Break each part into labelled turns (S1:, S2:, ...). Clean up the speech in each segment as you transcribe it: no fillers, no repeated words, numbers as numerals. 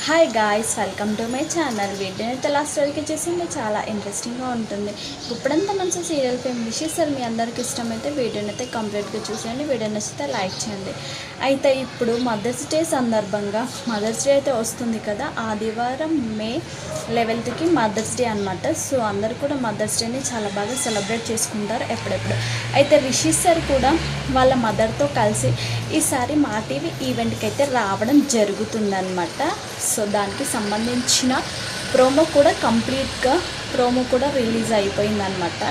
S1: Hi guys, welcome to my channel. వీడియోని అయితే last వరకు వచ్చేసింది, చాలా ఇంట్రెస్టింగ్గా ఉంటుంది. ఇప్పుడంతా మంచి సీరియల్ ఫేమ్ విషెస్ సార్ మీ అందరికి ఇష్టమైతే వీడియోని అయితే కంప్లీట్గా చూసేయండి. వీడియో నచ్చితే లైక్ చేయండి. అయితే ఇప్పుడు మదర్స్ డే సందర్భంగా మదర్స్ డే అయితే వస్తుంది కదా, ఆదివారం May 11కి మదర్స్ డే అనమాట. సో అందరు కూడా మదర్స్ డేని చాలా బాగా సెలబ్రేట్ చేసుకుంటారు ఎప్పుడెప్పుడు. అయితే రిషి సార్ కూడా వాళ్ళ మదర్తో కలిసి ఈసారి మా టీవీ ఈవెంట్కి అయితే రావడం జరుగుతుందన్నమాట. సో దానికి సంబంధించిన ప్రోమో కూడా కంప్లీట్గా రిలీజ్ అయిపోయిందనమాట.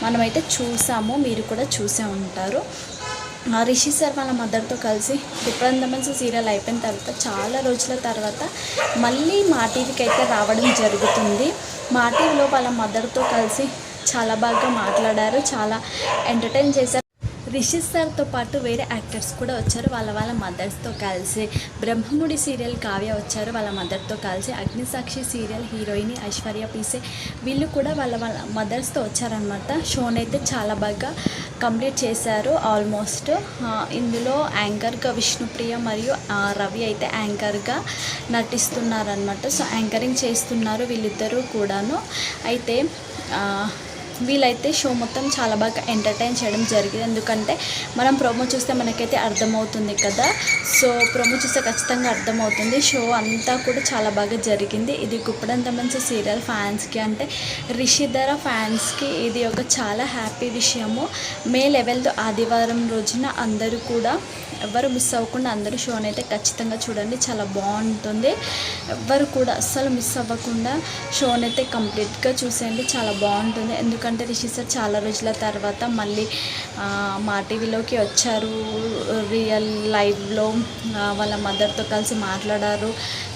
S1: మనమైతే చూసాము, మీరు కూడా చూసే ఉంటారు. రిషి సార్ వాళ్ళ మదర్తో కలిసి విప్రందమన్స్ సీరియల్ అయిపోయిన తర్వాత చాలా రోజుల తర్వాత మళ్ళీ మా టీవీకి అయితే రావడం జరుగుతుంది. మా టీవీలో వాళ్ళ మదర్తో కలిసి చాలా బాగా మాట్లాడారు, చాలా ఎంటర్టైన్ చేశారు. రిషి సార్తో పాటు వేరే యాక్టర్స్ కూడా వచ్చారు వాళ్ళ మదర్స్తో కలిసి. బ్రహ్మముడి సీరియల్ కావ్య వచ్చారు వాళ్ళ మదర్తో కలిసి. అగ్నిసాక్షి సీరియల్ హీరోయిన్ ఐశ్వర్య పీసే వీళ్ళు కూడా వాళ్ళ మదర్స్తో వచ్చారనమాట. షోని అయితే చాలా బాగా కంప్లీట్ చేశారు ఆల్మోస్ట్. ఇందులో యాంకర్గా విష్ణుప్రియ మరియు రవి అయితే యాంకర్గా నటిస్తున్నారనమాట. సో యాంకరింగ్ చేస్తున్నారు వీళ్ళిద్దరూ కూడాను. అయితే వీళ్ళైతే షో మొత్తం చాలా బాగా ఎంటర్టైన్ చేయడం జరిగింది. ఎందుకంటే మనం ప్రోమో చూస్తే మనకైతే అర్థమవుతుంది కదా. సో ప్రోమో చూస్తే ఖచ్చితంగా అర్థమవుతుంది. షో అంతా కూడా చాలా బాగా జరిగింది. ఇది గుప్పడంతమన్స్ సీరియల్ ఫ్యాన్స్కి, అంటే రిషిధర ఫ్యాన్స్కి ఇది ఒక చాలా హ్యాపీ విషయము. May 11 ఆదివారం రోజున అందరూ కూడా ఎవరు మిస్ అవ్వకుండా అందరూ షోని అయితే ఖచ్చితంగా చూడండి, చాలా బాగుంటుంది. ఎవ్వరు కూడా అస్సలు మిస్ అవ్వకుండా షోని అయితే కంప్లీట్గా చూసేయండి, చాలా బాగుంటుంది. ఎందుకంటే రిషి సార్ చాలా రోజుల తర్వాత మళ్ళీ మా టీవీలోకి వచ్చారు. రియల్ లైవ్లో వాళ్ళ మదర్తో కలిసి మాట్లాడారు.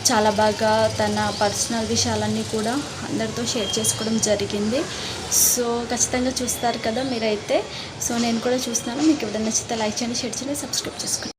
S1: చాలా బాగా తన పర్సనల్ విషయాలన్నీ కూడా అందరితో షేర్ చేసుకోవడం జరిగింది. సో ఖచ్చితంగా చూస్తారు కదా మీరైతే. సో నేను కూడా చూస్తున్నాను. మీకు ఎవరైనా నచ్చితే లైక్ చేయండి, షేర్ చేయండి, సబ్స్క్రైబ్ చేసుకోండి.